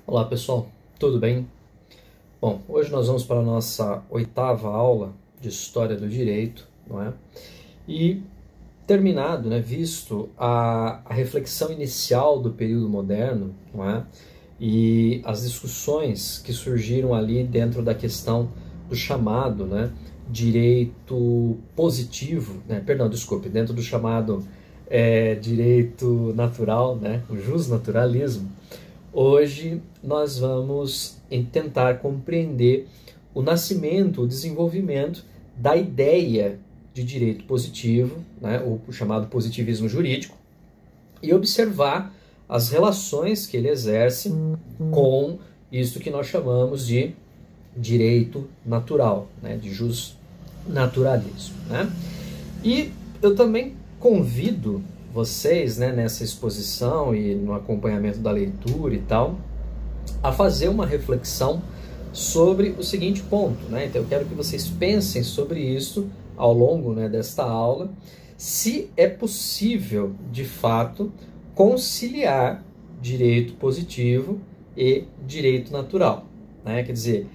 Olá pessoal, tudo bem? Bom, hoje nós vamos para a nossa 8ª aula de História do Direito, não é? E terminado, né, visto a reflexão inicial do período moderno, não é? E as discussões que surgiram ali dentro da questão do chamado, né, direito positivo, né, perdão, desculpe, dentro do chamado direito natural, né, o justnaturalismo. Hoje nós vamos tentar compreender o nascimento, o desenvolvimento da ideia de direito positivo, né, o chamado positivismo jurídico, e observar as relações que ele exerce com isso que nós chamamos de direito natural, né, de justnaturalismo, né? E eu também convido vocês, né, nessa exposição e no acompanhamento da leitura e tal, a fazer uma reflexão sobre o seguinte ponto, né? Então eu quero que vocês pensem sobre isso ao longo, né, desta aula, se é possível, de fato, conciliar direito positivo e direito natural, né? Quer dizer,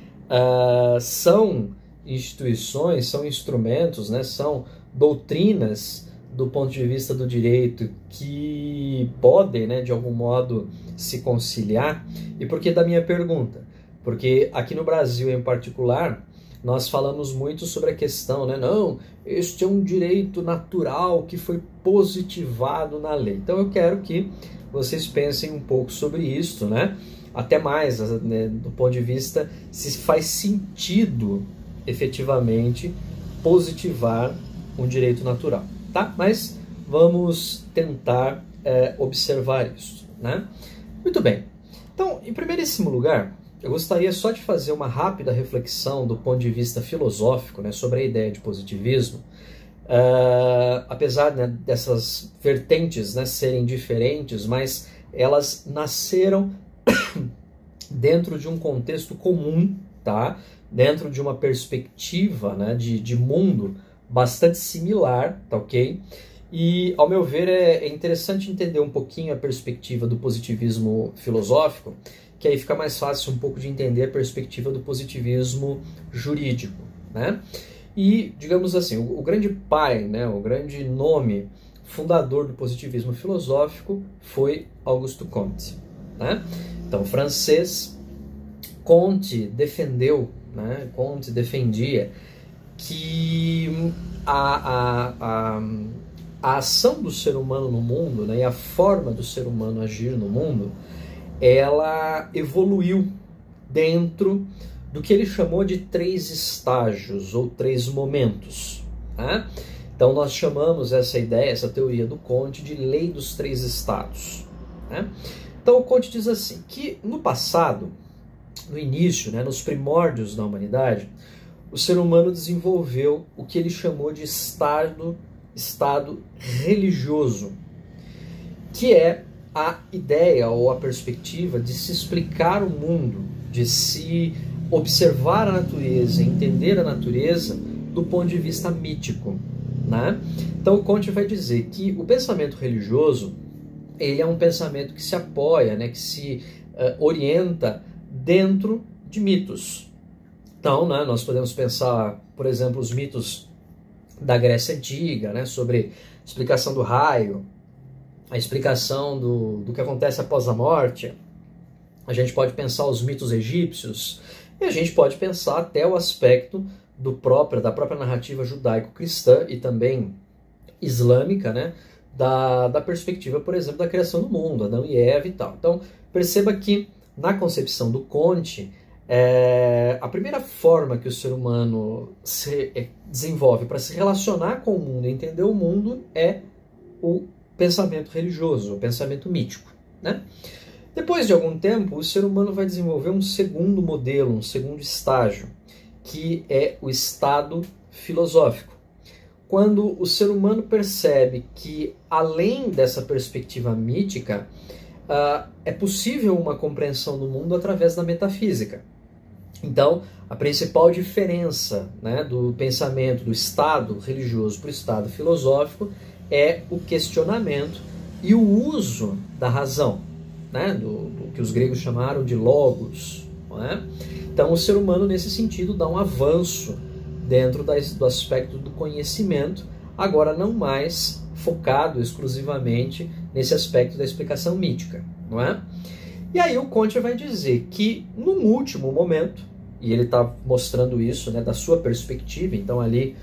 são instituições, são instrumentos, né, são doutrinas do ponto de vista do direito que podem, né, de algum modo se conciliar. E por que da minha pergunta? Porque aqui no Brasil em particular, nós falamos muito sobre a questão, né, não, este é um direito natural que foi positivado na lei. Então eu quero que vocês pensem um pouco sobre isso, né, até mais, né, do ponto de vista se faz sentido efetivamente positivar um direito natural. Tá? Mas vamos tentar observar isso, né? Muito bem. Então, em primeiríssimo lugar, eu gostaria só de fazer uma rápida reflexão do ponto de vista filosófico, né, sobre a ideia de positivismo. Apesar, né, dessas vertentes, né, serem diferentes, mas elas nasceram dentro de um contexto comum, tá? Dentro de uma perspectiva, né, de mundo bastante similar, tá ok? E, ao meu ver, é interessante entender um pouquinho a perspectiva do positivismo filosófico, que aí fica mais fácil um pouco de entender a perspectiva do positivismo jurídico, né? E, digamos assim, o grande pai, né, o grande nome fundador do positivismo filosófico foi Auguste Comte, né? Então, francês, Comte defendeu, né, Comte defendia que a ação do ser humano no mundo, né, e a forma do ser humano agir no mundo, ela evoluiu dentro do que ele chamou de 3 estágios ou 3 momentos. Né? Então nós chamamos essa ideia, essa teoria do Comte de lei dos 3 estados. Né? Então o Comte diz assim, que no passado, no início, né, nos primórdios da humanidade, o ser humano desenvolveu o que ele chamou de estado religioso, que é a ideia ou a perspectiva de se explicar o mundo, de se observar a natureza, entender a natureza do ponto de vista mítico, né? Então o Comte vai dizer que o pensamento religioso, ele é um pensamento que se apoia, né, que se orienta dentro de mitos. Então, né, nós podemos pensar, por exemplo, os mitos da Grécia Antiga, né, sobre a explicação do raio, a explicação do que acontece após a morte. A gente pode pensar os mitos egípcios, e a gente pode pensar até o aspecto da própria narrativa judaico-cristã e também islâmica, né, da perspectiva, por exemplo, da criação do mundo, Adão e Eva e tal. Então, perceba que na concepção do Comte, a primeira forma que o ser humano se desenvolve para se relacionar com o mundo, entender o mundo, é o pensamento religioso, o pensamento mítico, né? Depois de algum tempo, o ser humano vai desenvolver um segundo modelo, um segundo estágio, que é o estado filosófico. Quando o ser humano percebe que, além dessa perspectiva mítica, é possível uma compreensão do mundo através da metafísica. Então, a principal diferença, né, do pensamento do estado religioso para o estado filosófico é o questionamento e o uso da razão. né, do que os gregos chamaram de logos. Não é? Então o ser humano, nesse sentido, dá um avanço dentro do aspecto do conhecimento, agora não mais focado exclusivamente nesse aspecto da explicação mítica. Não é? E aí o Conte vai dizer que, num último momento, e ele está mostrando isso, né, da sua perspectiva, então ali,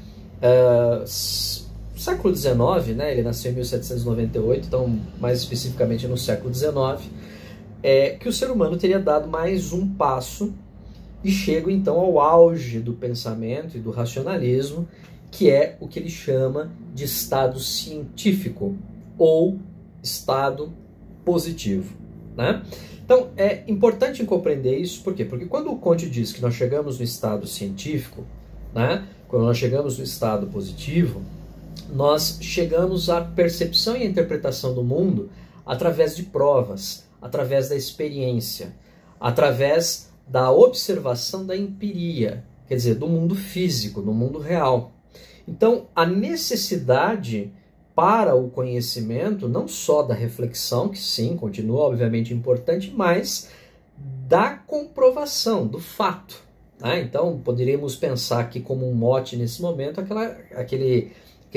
século XIX, né, ele nasceu em 1798, então mais especificamente no século XIX, que o ser humano teria dado mais um passo e chega então ao auge do pensamento e do racionalismo, que é o que ele chama de estado científico ou estado positivo, né? Então, é importante compreender isso, por quê? Porque quando o Conte diz que nós chegamos no estado científico, né, quando nós chegamos no estado positivo, nós chegamos à percepção e à interpretação do mundo através de provas, através da experiência, através da observação da empiria, quer dizer, do mundo físico, do mundo real. Então, a necessidade para o conhecimento, não só da reflexão, que sim, continua obviamente importante, mas da comprovação, do fato. Né? Então, poderíamos pensar aqui como um mote nesse momento aquele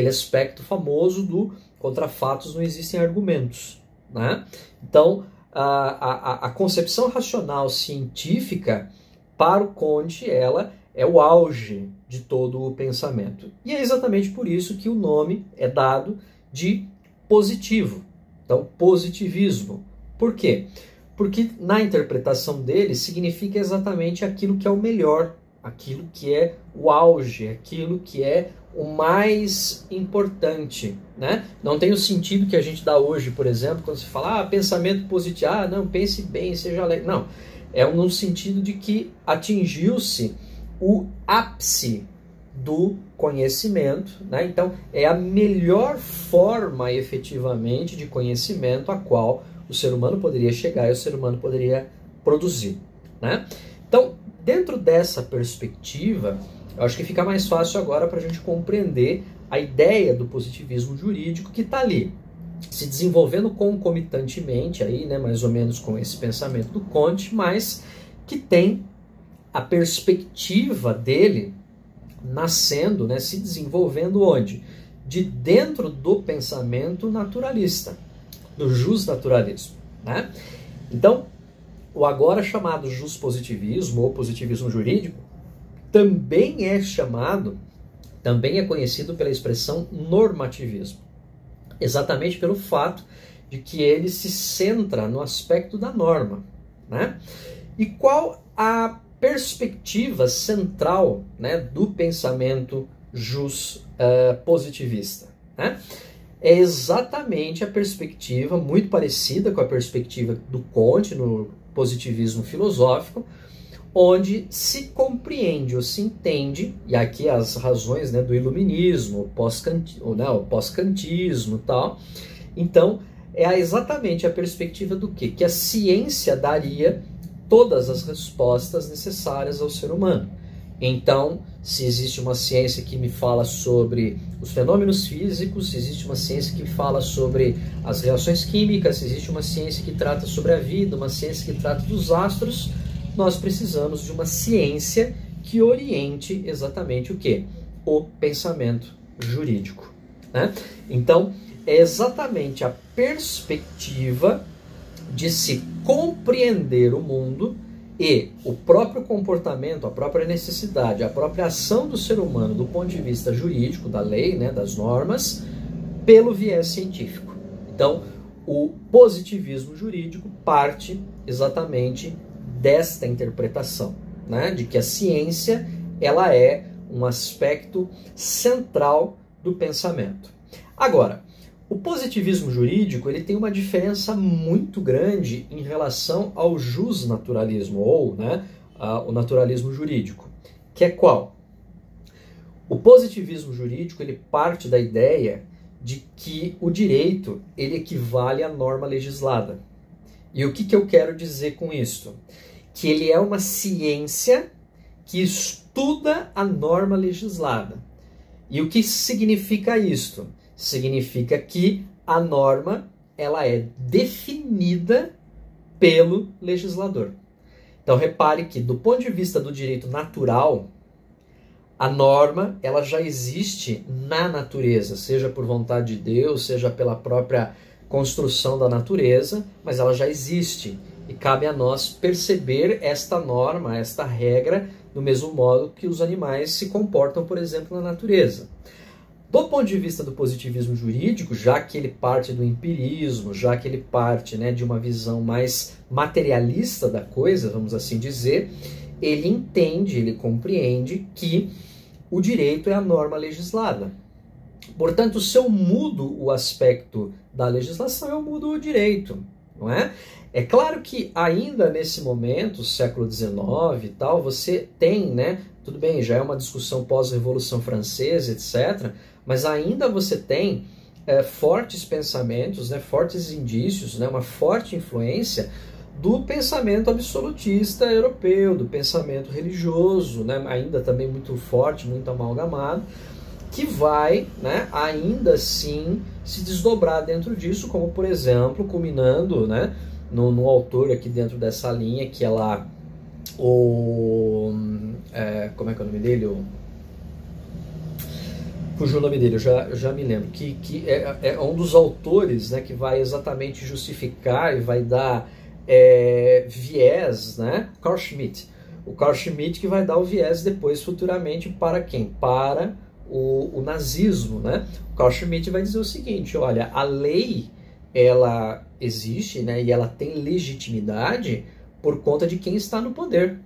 aspecto famoso do contra fatos não existem argumentos. Né? Então, a concepção racional científica, para o Conte, ela é o auge de todo o pensamento. E é exatamente por isso que o nome é dado de positivo. Então, positivismo. Por quê? Porque na interpretação dele significa exatamente aquilo que é o melhor, aquilo que é o auge, aquilo que é o mais importante, né? Não tem o sentido que a gente dá hoje, por exemplo, quando se fala pensamento positivo, não, pense bem, seja alegre. Não, é no sentido de que atingiu-se o ápice do conhecimento, né? Então é a melhor forma efetivamente de conhecimento a qual o ser humano poderia chegar e o ser humano poderia produzir, né? Então, dentro dessa perspectiva, eu acho que fica mais fácil agora para a gente compreender a ideia do positivismo jurídico que está ali, se desenvolvendo concomitantemente, aí, né, mais ou menos com esse pensamento do Conte, mas que tem a perspectiva dele nascendo, né, se desenvolvendo onde? De dentro do pensamento naturalista, do justnaturalismo, né? Então, o agora chamado justpositivismo ou positivismo jurídico também é conhecido pela expressão normativismo, exatamente pelo fato de que ele se centra no aspecto da norma, né? E qual a perspectiva central, né, do pensamento positivista, né? É exatamente a perspectiva muito parecida com a perspectiva do Conte no positivismo filosófico, onde se compreende ou se entende, e aqui as razões, né, do iluminismo, o pós-kantismo e tal. Então, é exatamente a perspectiva do quê? Que a ciência daria todas as respostas necessárias ao ser humano. Então, se existe uma ciência que me fala sobre os fenômenos físicos, se existe uma ciência que fala sobre as reações químicas, se existe uma ciência que trata sobre a vida, uma ciência que trata dos astros, nós precisamos de uma ciência que oriente exatamente o quê? O pensamento jurídico, né? Então, é exatamente a perspectiva de se compreender o mundo e o próprio comportamento, a própria necessidade, a própria ação do ser humano do ponto de vista jurídico, da lei, né, das normas, pelo viés científico. Então, o positivismo jurídico parte exatamente desta interpretação, né, de que a ciência ela é um aspecto central do pensamento. Agora, o positivismo jurídico ele tem uma diferença muito grande em relação ao justnaturalismo, ou, né, o naturalismo jurídico, que é qual? O positivismo jurídico ele parte da ideia de que o direito ele equivale à norma legislada. E o que eu quero dizer com isso? Que ele é uma ciência que estuda a norma legislada. E o que significa isto? Significa que a norma ela é definida pelo legislador. Então repare que, do ponto de vista do direito natural, a norma ela já existe na natureza, seja por vontade de Deus, seja pela própria construção da natureza, mas ela já existe. E cabe a nós perceber esta norma, esta regra, do mesmo modo que os animais se comportam, por exemplo, na natureza. Do ponto de vista do positivismo jurídico, já que ele parte do empirismo, já que ele parte, né, de uma visão mais materialista da coisa, vamos assim dizer, ele entende, ele compreende que o direito é a norma legislada. Portanto, se eu mudo o aspecto da legislação, eu mudo o direito, não é? É claro que ainda nesse momento, século XIX e tal, você tem, né, tudo bem, já é uma discussão pós-Revolução Francesa, etc., mas ainda você tem fortes pensamentos, né, fortes indícios, né, uma forte influência do pensamento absolutista europeu, do pensamento religioso, né, ainda também muito forte, muito amalgamado, que vai, né, ainda assim se desdobrar dentro disso, como por exemplo, culminando, né, no autor aqui dentro dessa linha, que é lá como é que é o nome dele? Fugiu o nome dele, eu já me lembro, que é um dos autores, né, que vai exatamente justificar e vai dar viés, né? Carl Schmitt. O Carl Schmitt que vai dar o viés depois, futuramente, para quem? Para o nazismo, né? O Carl Schmitt vai dizer o seguinte, olha, a lei, ela existe, né, e ela tem legitimidade por conta de quem está no poder.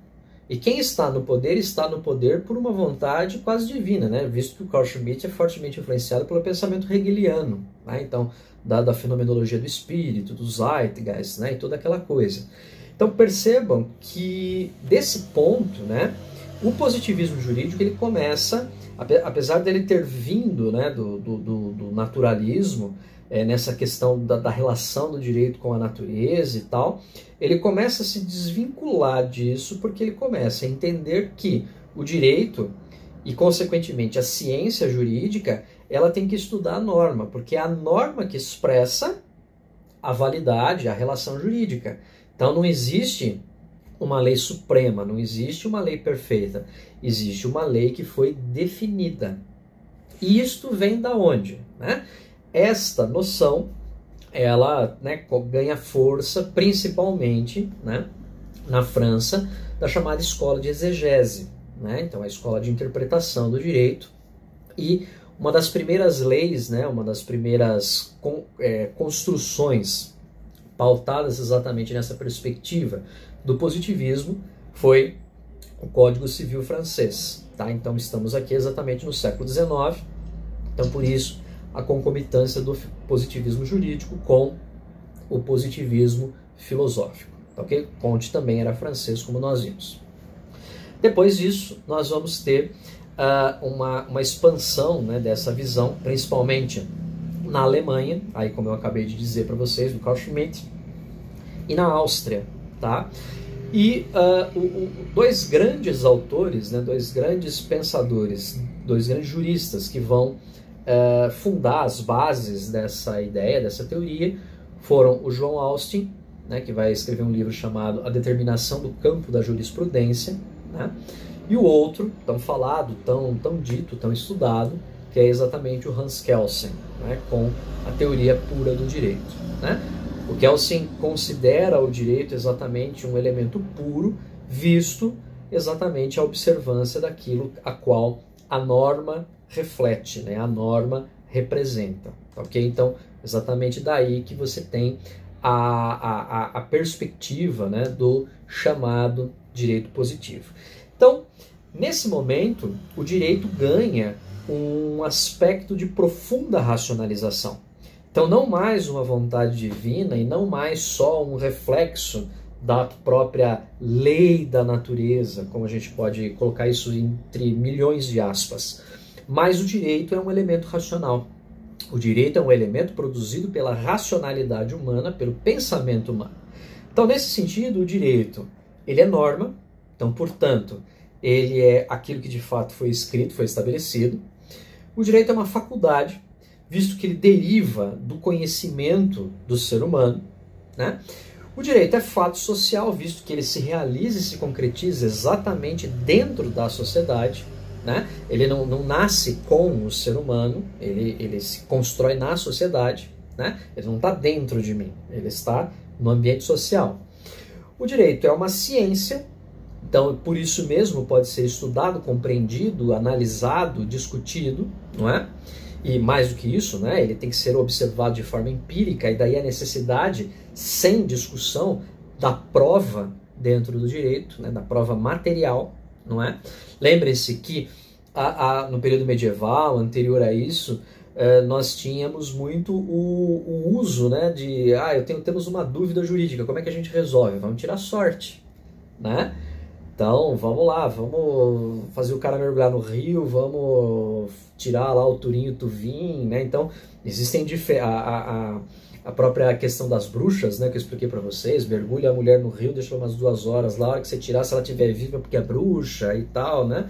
E quem está no poder por uma vontade quase divina, né? Visto que o Carl Schmitt é fortemente influenciado pelo pensamento hegeliano, né? Então, da fenomenologia do espírito, do Zeitgeist, né? E toda aquela coisa. Então, percebam que, desse ponto, né, o positivismo jurídico ele começa, apesar dele ter vindo, né, do naturalismo, nessa questão da relação do direito com a natureza e tal, ele começa a se desvincular disso porque ele começa a entender que o direito e, consequentemente, a ciência jurídica, ela tem que estudar a norma, porque é a norma que expressa a validade, a relação jurídica. Então não existe uma lei suprema, não existe uma lei perfeita, existe uma lei que foi definida. E isto vem da onde, né? Esta noção, ela, né, ganha força principalmente, né, na França, da chamada escola de exegese, né? Então a escola de interpretação do direito, e uma das primeiras leis, né, uma das primeiras construções pautadas exatamente nessa perspectiva do positivismo foi o Código Civil francês, tá? Então estamos aqui exatamente no século XIX, então por isso a concomitância do positivismo jurídico com o positivismo filosófico. Okay? Comte também era francês, como nós vimos. Depois disso, nós vamos ter uma expansão, né, dessa visão, principalmente na Alemanha, aí como eu acabei de dizer para vocês, do Carl Schmitt, e na Áustria. Tá? E dois grandes autores, né, dois grandes pensadores, dois grandes juristas que vão fundar as bases dessa ideia, dessa teoria, foram o John Austin, né, que vai escrever um livro chamado A Determinação do Campo da Jurisprudência, né, e o outro, tão falado, tão dito, tão estudado, que é exatamente o Hans Kelsen, né, com a teoria pura do direito. Né? O Kelsen considera o direito exatamente um elemento puro, visto exatamente a observância daquilo a qual a norma reflete, né? A norma representa, ok? Então, exatamente daí que você tem a perspectiva, né, do chamado direito positivo. Então, nesse momento, o direito ganha um aspecto de profunda racionalização. Então, não mais uma vontade divina e não mais só um reflexo da própria lei da natureza, como a gente pode colocar isso entre milhões de aspas. Mas o direito é um elemento racional. O direito é um elemento produzido pela racionalidade humana, pelo pensamento humano. Então, nesse sentido, o direito, ele é norma, então, portanto, ele é aquilo que de fato foi escrito, foi estabelecido. O direito é uma faculdade, visto que ele deriva do conhecimento do ser humano, né? O direito é fato social, visto que ele se realiza e se concretiza exatamente dentro da sociedade, né? Ele não nasce com o ser humano, ele se constrói na sociedade, né? Ele não está dentro de mim, ele está no ambiente social. O direito é uma ciência, então por isso mesmo pode ser estudado, compreendido, analisado, discutido, não é? E mais do que isso, né, ele tem que ser observado de forma empírica, e daí a necessidade, sem discussão, da prova dentro do direito, né, da prova material, não é? Lembre-se que no período medieval, anterior a isso, nós tínhamos muito o uso, né, de, temos uma dúvida jurídica, como é que a gente resolve? Vamos tirar sorte, né? Então, vamos lá, vamos fazer o cara mergulhar no rio, vamos tirar lá o turinho tuvim, né? Então, existem a própria questão das bruxas, né, que eu expliquei para vocês, mergulha a mulher no rio, deixa umas 2 horas lá, a hora que você tirar, se ela estiver viva porque é bruxa e tal, né?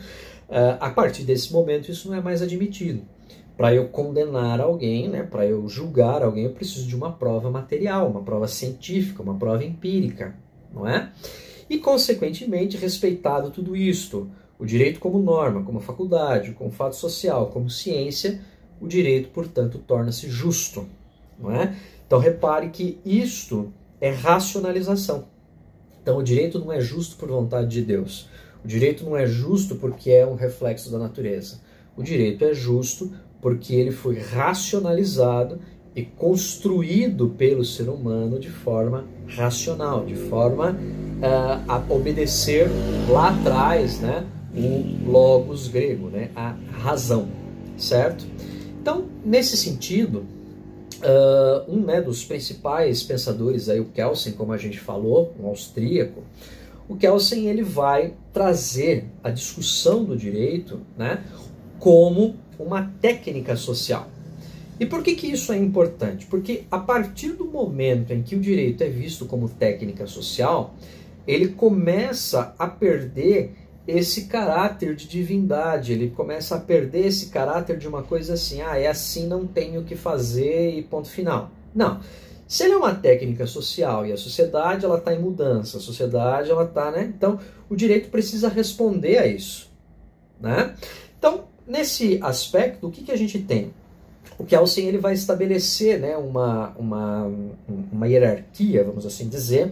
A partir desse momento, isso não é mais admitido. Para eu condenar alguém, né, para eu julgar alguém, eu preciso de uma prova material, uma prova científica, uma prova empírica, não é? E, consequentemente, respeitado tudo isto, o direito como norma, como faculdade, como fato social, como ciência, o direito, portanto, torna-se justo, não é? Então, repare que isto é racionalização. Então, o direito não é justo por vontade de Deus. O direito não é justo porque é um reflexo da natureza. O direito é justo porque ele foi racionalizado e construído pelo ser humano de forma racional, de forma a obedecer lá atrás, né, o logos grego, né, a razão, certo? Então, nesse sentido, um dos principais pensadores, aí, o Kelsen, como a gente falou, um austríaco, o Kelsen ele vai trazer a discussão do direito, né, como uma técnica social. E por que isso é importante? Porque a partir do momento em que o direito é visto como técnica social, ele começa a perder esse caráter de divindade, ele começa a perder esse caráter de uma coisa assim, é assim, não tenho o que fazer e ponto final. Não. Se ele é uma técnica social e a sociedade ela está em mudança, a sociedade ela está, né? Então o direito precisa responder a isso, né? Então, nesse aspecto, o que a gente tem? O Kelsen ele vai estabelecer, né, uma hierarquia, vamos assim dizer,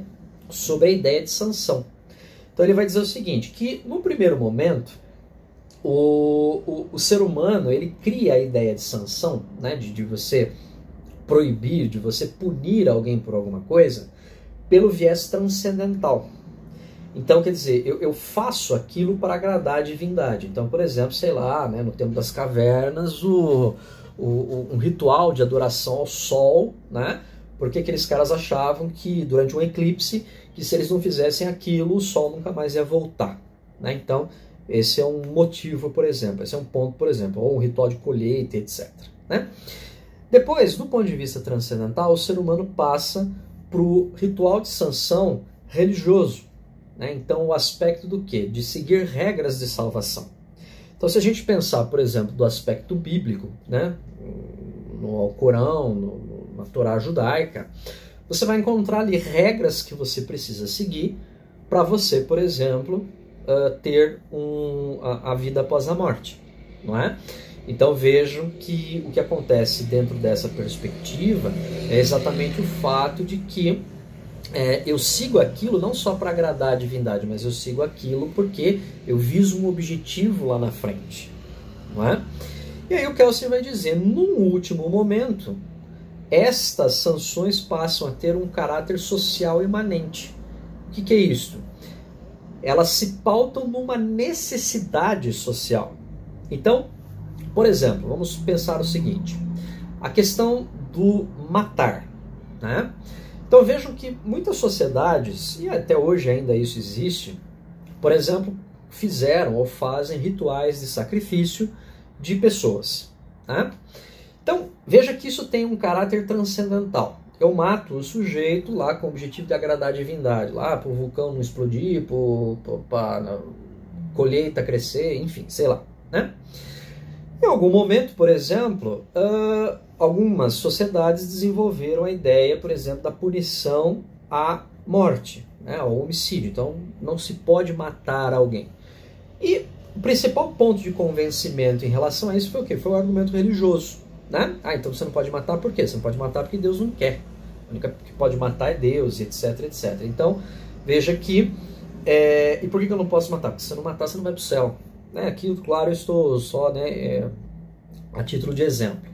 sobre a ideia de sanção. Então ele vai dizer o seguinte, que no primeiro momento, o ser humano ele cria a ideia de sanção, né, de você proibir, de você punir alguém por alguma coisa, pelo viés transcendental. Então, quer dizer, eu faço aquilo para agradar a divindade. Então, por exemplo, sei lá, né, no tempo das cavernas, um ritual de adoração ao sol, né? Porque aqueles caras achavam que durante um eclipse, que se eles não fizessem aquilo, o sol nunca mais ia voltar, né? Então, esse é um motivo, por exemplo, esse é um ponto, por exemplo, ou um ritual de colheita, etc, né? Depois, do ponto de vista transcendental, o ser humano passa para o ritual de sanção religioso, né? Então, o aspecto do quê? De seguir regras de salvação. Então, se a gente pensar, por exemplo, do aspecto bíblico, né, no Alcorão, na Torá judaica, você vai encontrar ali regras que você precisa seguir para você, por exemplo, ter a vida após a morte, não é? Então vejam que o que acontece dentro dessa perspectiva é exatamente o fato de que eu sigo aquilo não só para agradar a divindade, mas eu sigo aquilo porque eu viso um objetivo lá na frente, não é? E aí o Kelsen vai dizer, num último momento, estas sanções passam a ter um caráter social imanente. O que é isso? Elas se pautam numa necessidade social. Então, por exemplo, vamos pensar o seguinte, a questão do matar, né? Então vejam que muitas sociedades, e até hoje ainda isso existe, por exemplo, fizeram ou fazem rituais de sacrifício de pessoas, né? Então veja que isso tem um caráter transcendental. Eu mato o sujeito lá com o objetivo de agradar a divindade, lá para o vulcão não explodir, para a colheita crescer, enfim, sei lá, né? Em algum momento, por exemplo, algumas sociedades desenvolveram a ideia, por exemplo, da punição a morte, né, ou homicídio. Então, não se pode matar alguém. E o principal ponto de convencimento em relação a isso foi o quê? Foi o argumento religioso, né? Então você não pode matar por quê? Você não pode matar porque Deus não quer. A única que pode matar é Deus, etc, etc. Então, veja que... e por que eu não posso matar? Porque se você não matar, você não vai para o céu. Né? Aqui, claro, eu estou só, né, a título de exemplo.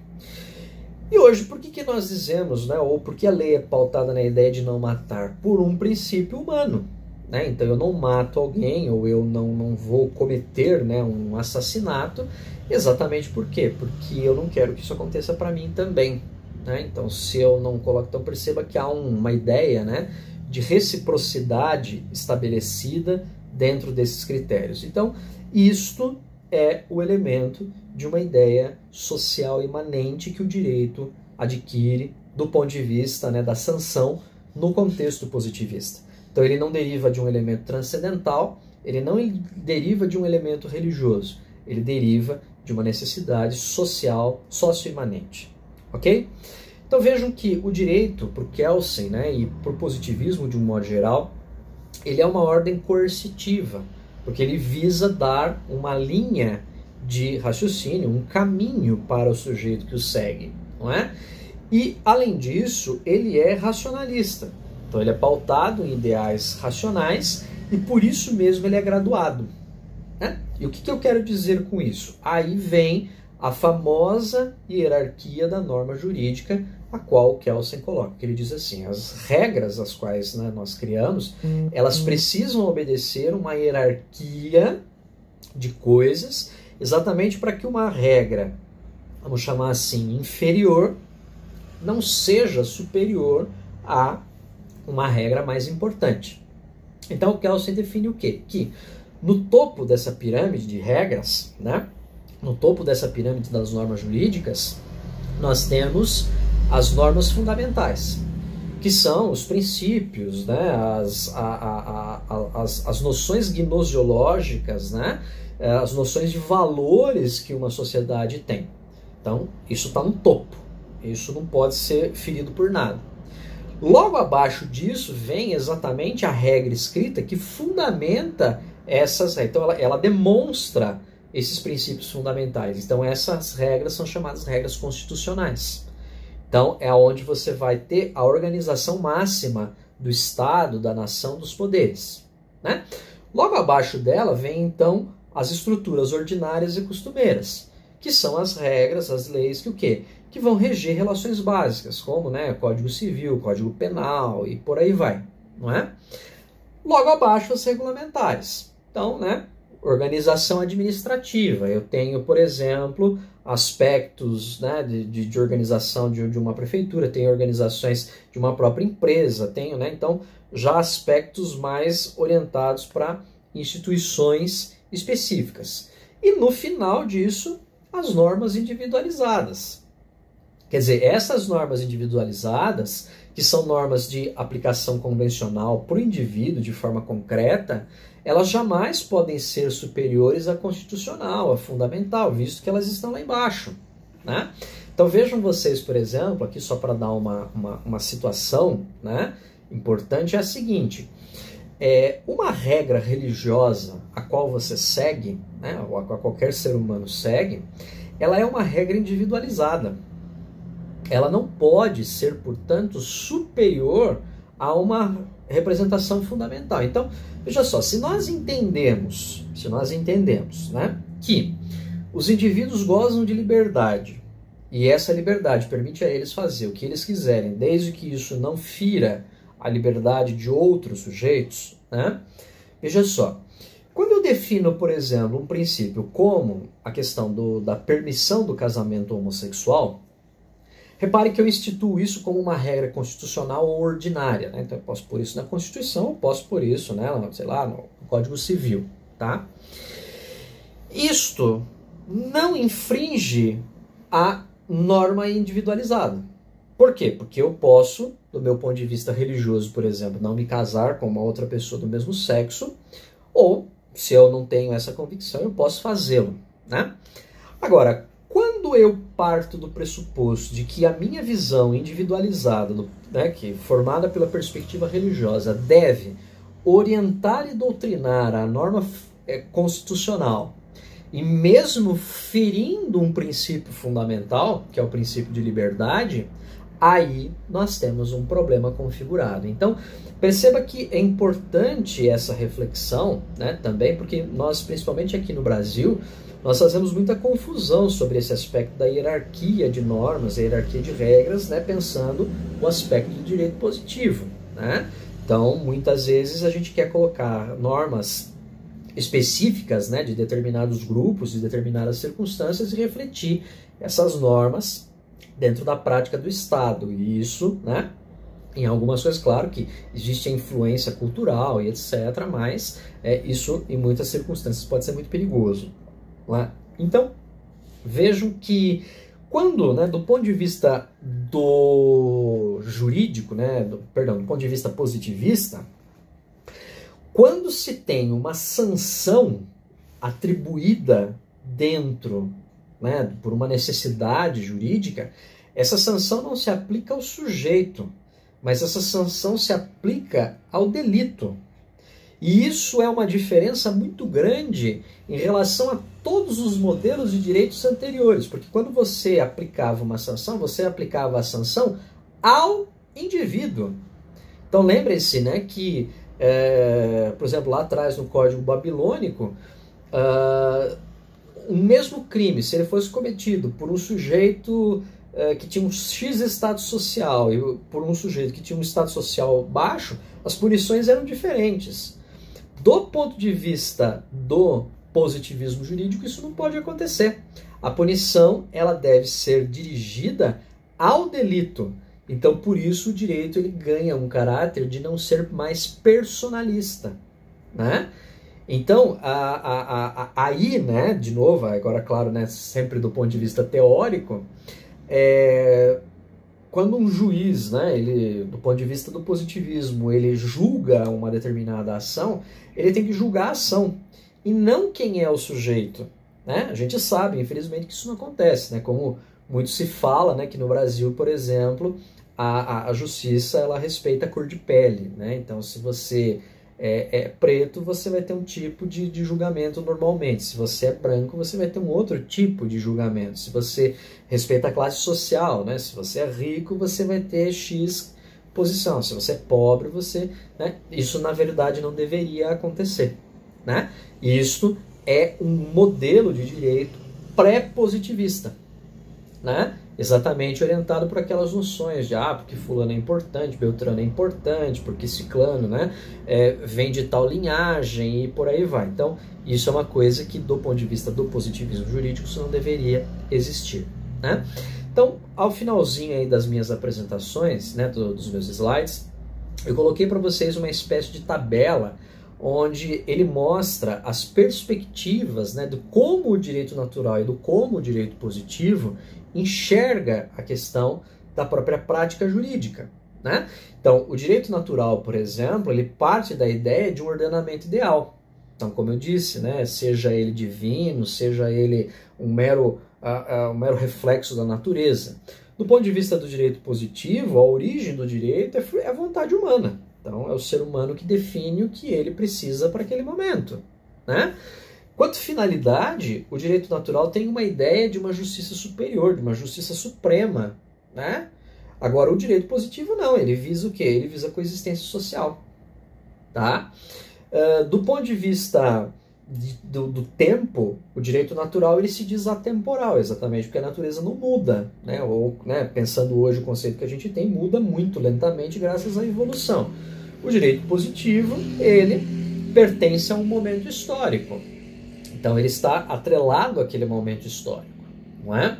E hoje, por que nós dizemos, né, ou por que a lei é pautada na ideia de não matar? Por um princípio humano. Né? Então eu não mato alguém, ou eu não vou cometer, né, um assassinato, exatamente por quê? Porque eu não quero que isso aconteça para mim também. Né? Então se eu não coloco, então perceba que há uma ideia, né, de reciprocidade estabelecida dentro desses critérios. Então isto é o elemento de uma ideia social imanente que o direito adquire do ponto de vista, né, da sanção no contexto positivista. Então ele não deriva de um elemento transcendental, ele não deriva de um elemento religioso, ele deriva de uma necessidade social, socio-imanente. Ok? Então vejam que o direito, por Kelsen, né, e por positivismo de um modo geral, ele é uma ordem coercitiva, porque ele visa dar uma linha de raciocínio, um caminho para o sujeito que o segue, não é? E, além disso, ele é racionalista. Então ele é pautado em ideais racionais e por isso mesmo ele é graduado. Né? E o que eu quero dizer com isso? Aí vem a famosa hierarquia da norma jurídica, a qual Kelsen coloca. Que ele diz assim, as regras as quais, né, nós criamos, elas precisam obedecer uma hierarquia de coisas, exatamente para que uma regra, vamos chamar assim, inferior, não seja superior a uma regra mais importante. Então o Kelsen define o quê? Que no topo dessa pirâmide de regras, né, no topo dessa pirâmide das normas jurídicas, nós temos as normas fundamentais, que são os princípios, né, as noções gnosiológicas, né, as noções de valores que uma sociedade tem. Então isso está no topo, isso não pode ser ferido por nada. Logo abaixo disso vem exatamente a regra escrita que fundamenta essas regras. Então ela demonstra esses princípios fundamentais. Então essas regras são chamadas regras constitucionais. Então é onde você vai ter a organização máxima do Estado, da nação, dos poderes. Né? Logo abaixo dela vem então as estruturas ordinárias e costumeiras, que são as regras, as leis que o quê? Que vão reger relações básicas, como, né, Código Civil, Código Penal e por aí vai, não é? Logo abaixo as regulamentares. Então, né, organização administrativa. Eu tenho, por exemplo, aspectos, né, de organização de uma prefeitura, tenho organizações de uma própria empresa, tenho, né, então, já aspectos mais orientados para instituições específicas. E no final disso, as normas individualizadas. Quer dizer, essas normas individualizadas, que são normas de aplicação convencional para o indivíduo de forma concreta, elas jamais podem ser superiores à constitucional, à fundamental, visto que elas estão lá embaixo. Né? Então vejam vocês, por exemplo, aqui só para dar uma situação, né, importante, é a seguinte: uma regra religiosa a qual você segue, né, ou a qual qualquer ser humano segue, ela é uma regra individualizada. Ela não pode ser, portanto, superior a uma representação fundamental. Então, veja só, se nós entendemos, né, que os indivíduos gozam de liberdade, e essa liberdade permite a eles fazer o que eles quiserem, desde que isso não fira a liberdade de outros sujeitos, né? Veja só, quando eu defino, por exemplo, um princípio como a questão da permissão do casamento homossexual, repare que eu instituo isso como uma regra constitucional ou ordinária, né? Então eu posso pôr isso na Constituição, ou posso pôr isso, né, sei lá, no Código Civil, tá? Isto não infringe a norma individualizada. Por quê? Porque eu posso, do meu ponto de vista religioso, por exemplo, não me casar com uma outra pessoa do mesmo sexo, ou, se eu não tenho essa convicção, eu posso fazê-lo, né? Agora, quando quando eu parto do pressuposto de que a minha visão individualizada, né, que formada pela perspectiva religiosa, deve orientar e doutrinar a norma constitucional, e mesmo ferindo um princípio fundamental, que é o princípio de liberdade, aí nós temos um problema configurado. Então, perceba que é importante essa reflexão, né, também, porque nós, principalmente aqui no Brasil, nós fazemos muita confusão sobre esse aspecto da hierarquia de normas, a hierarquia de regras, né, pensando o aspecto do direito positivo, né? Então, muitas vezes a gente quer colocar normas específicas, né, de determinados grupos, de determinadas circunstâncias e refletir essas normas dentro da prática do Estado. E isso, né, em algumas coisas, claro que existe a influência cultural e etc., mas isso em muitas circunstâncias pode ser muito perigoso. Né? Então, vejam que quando, né, do ponto de vista do jurídico, né, do ponto de vista positivista, quando se tem uma sanção atribuída dentro, né, por uma necessidade jurídica, essa sanção não se aplica ao sujeito, mas essa sanção se aplica ao delito. E isso é uma diferença muito grande em relação a todos os modelos de direitos anteriores, porque quando você aplicava uma sanção, você aplicava a sanção ao indivíduo. Então lembre-se, né, que, por exemplo, lá atrás no Código Babilônico, o mesmo crime, se ele fosse cometido por um sujeito que tinha um X estado social e por um sujeito que tinha um estado social baixo, as punições eram diferentes. Do ponto de vista do positivismo jurídico, isso não pode acontecer. A punição, ela deve ser dirigida ao delito. Então, por isso, o direito ele ganha um caráter de não ser mais personalista, né? Então, aí, né, de novo, agora, claro, né, sempre do ponto de vista teórico, quando um juiz, né, ele, do ponto de vista do positivismo, ele julga uma determinada ação, ele tem que julgar a ação, e não quem é o sujeito. Né? A gente sabe, infelizmente, que isso não acontece, né? Como muito se fala, né, que no Brasil, por exemplo, a justiça ela respeita a cor de pele. Né? Então, se você é preto, você vai ter um tipo de julgamento normalmente. Se você é branco, você vai ter um outro tipo de julgamento. Se você respeita a classe social, né? Se você é rico, você vai ter X posição. Se você é pobre, você... Né? Isso, na verdade, não deveria acontecer. Né? Isso é um modelo de direito pré-positivista. Né? Exatamente orientado por aquelas noções de porque fulano é importante, Beltrano é importante, porque ciclano, né, vem de tal linhagem e por aí vai. Então, isso é uma coisa que, do ponto de vista do positivismo jurídico, isso não deveria existir. Né? Então, ao finalzinho aí das minhas apresentações, né, dos meus slides, eu coloquei para vocês uma espécie de tabela onde ele mostra as perspectivas, né, do como o direito natural e do como o direito positivo enxerga a questão da própria prática jurídica. Né? Então, o direito natural, por exemplo, ele parte da ideia de um ordenamento ideal. Então, como eu disse, né, seja ele divino, seja ele um mero reflexo da natureza. Do ponto de vista do direito positivo, a origem do direito é a vontade humana. Então, é o ser humano que define o que ele precisa para aquele momento. Né? Quanto finalidade, o direito natural tem uma ideia de uma justiça superior, de uma justiça suprema. Né? Agora, o direito positivo não, ele visa o quê? Ele visa a coexistência social. Tá? Do ponto de vista do tempo, o direito natural ele se diz atemporal, exatamente porque a natureza não muda. Né? Ou, né, pensando hoje o conceito que a gente tem, muda muito lentamente graças à evolução. O direito positivo, ele pertence a um momento histórico. Então, ele está atrelado àquele momento histórico. Não é?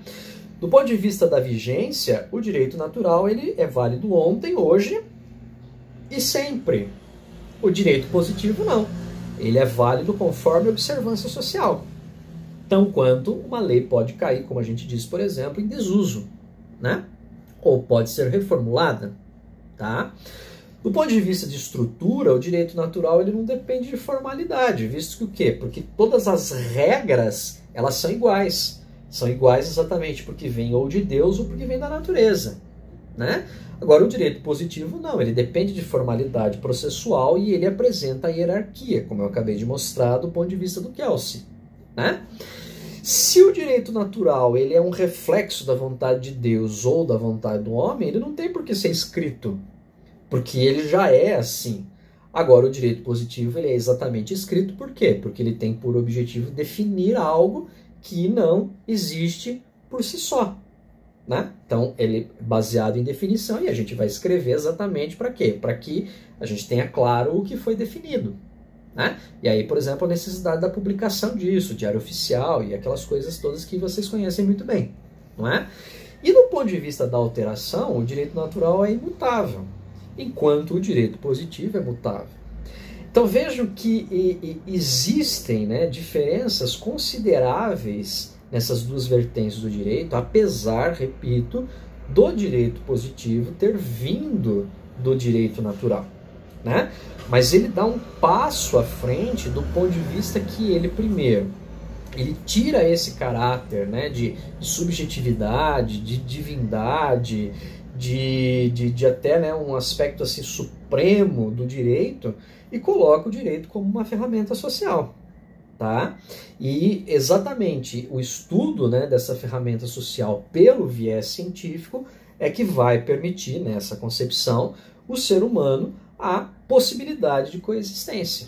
Do ponto de vista da vigência, o direito natural ele é válido ontem, hoje e sempre. O direito positivo não. Ele é válido conforme a observância social. Então, quanto uma lei pode cair, como a gente diz, por exemplo, em desuso. Né? Ou pode ser reformulada. Tá? Do ponto de vista de estrutura, o direito natural ele não depende de formalidade, visto que o quê? Porque todas as regras elas são iguais. São iguais exatamente porque vem ou de Deus ou porque vem da natureza, né? Agora, o direito positivo não, ele depende de formalidade processual e ele apresenta a hierarquia, como eu acabei de mostrar do ponto de vista do Kelsey, né? Se o direito natural ele é um reflexo da vontade de Deus ou da vontade do homem, ele não tem por que ser escrito, porque ele já é assim. Agora, o direito positivo ele é exatamente escrito, por quê? Porque ele tem por objetivo definir algo que não existe por si só, né? Então, ele é baseado em definição e a gente vai escrever exatamente para quê? Para que a gente tenha claro o que foi definido, né? E aí, por exemplo, a necessidade da publicação disso, diário oficial e aquelas coisas todas que vocês conhecem muito bem, não é? E do ponto de vista da alteração, o direito natural é imutável, enquanto o direito positivo é mutável. Então vejam que existem, né, diferenças consideráveis nessas duas vertentes do direito, apesar, repito, do direito positivo ter vindo do direito natural, né? Mas ele dá um passo à frente do ponto de vista que ele, primeiro, ele tira esse caráter, né, de subjetividade, de divindade, de até, né, um aspecto assim, supremo do direito e coloca o direito como uma ferramenta social. Tá? E exatamente o estudo, né, dessa ferramenta social pelo viés científico é que vai permitir, nessa concepção, o ser humano a possibilidade de coexistência,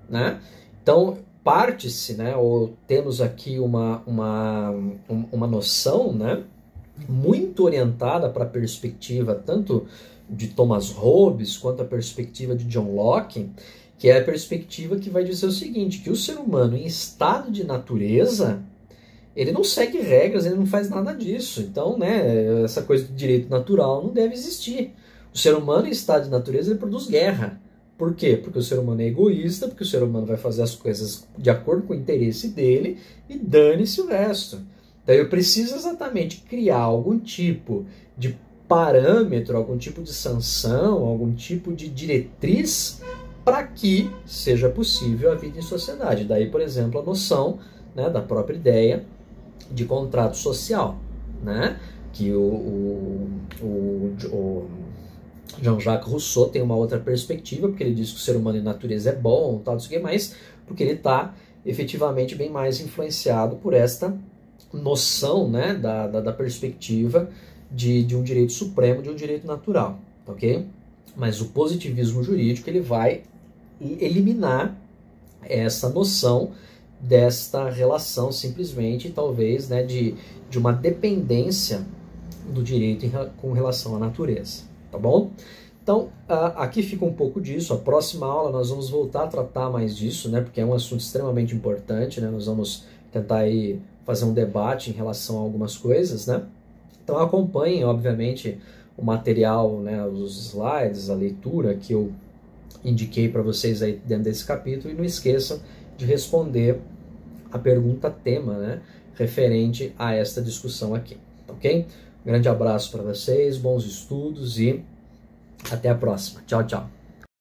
né? Então, parte-se, né, ou temos aqui uma noção, né, muito orientada para a perspectiva tanto de Thomas Hobbes quanto a perspectiva de John Locke, que é a perspectiva que vai dizer o seguinte, que o ser humano em estado de natureza, ele não segue regras, ele não faz nada disso. Então, né, essa coisa do direito natural não deve existir. O ser humano em estado de natureza, ele produz guerra. Por quê? Porque o ser humano é egoísta, porque o ser humano vai fazer as coisas de acordo com o interesse dele e dane-se o resto. Então eu preciso exatamente criar algum tipo de parâmetro, algum tipo de sanção, algum tipo de diretriz para que seja possível a vida em sociedade. Daí, por exemplo, a noção, né, da própria ideia de contrato social, né, que o Jean-Jacques Rousseau tem uma outra perspectiva, porque ele diz que o ser humano em natureza é bom, tal, não sei o que, mas porque ele está efetivamente bem mais influenciado por esta noção, né, da perspectiva de um direito supremo, de um direito natural, ok? Mas o positivismo jurídico ele vai eliminar essa noção desta relação simplesmente, talvez, né, de uma dependência do direito com relação à natureza, tá bom? Então, aqui fica um pouco disso. A próxima aula nós vamos voltar a tratar mais disso, né, porque é um assunto extremamente importante, né, nós vamos tentar aí fazer um debate em relação a algumas coisas, né? Então acompanhem, obviamente, o material, né, os slides, a leitura que eu indiquei para vocês aí dentro desse capítulo e não esqueçam de responder a pergunta tema, né, referente a esta discussão aqui, ok? Um grande abraço para vocês, bons estudos e até a próxima. Tchau, tchau.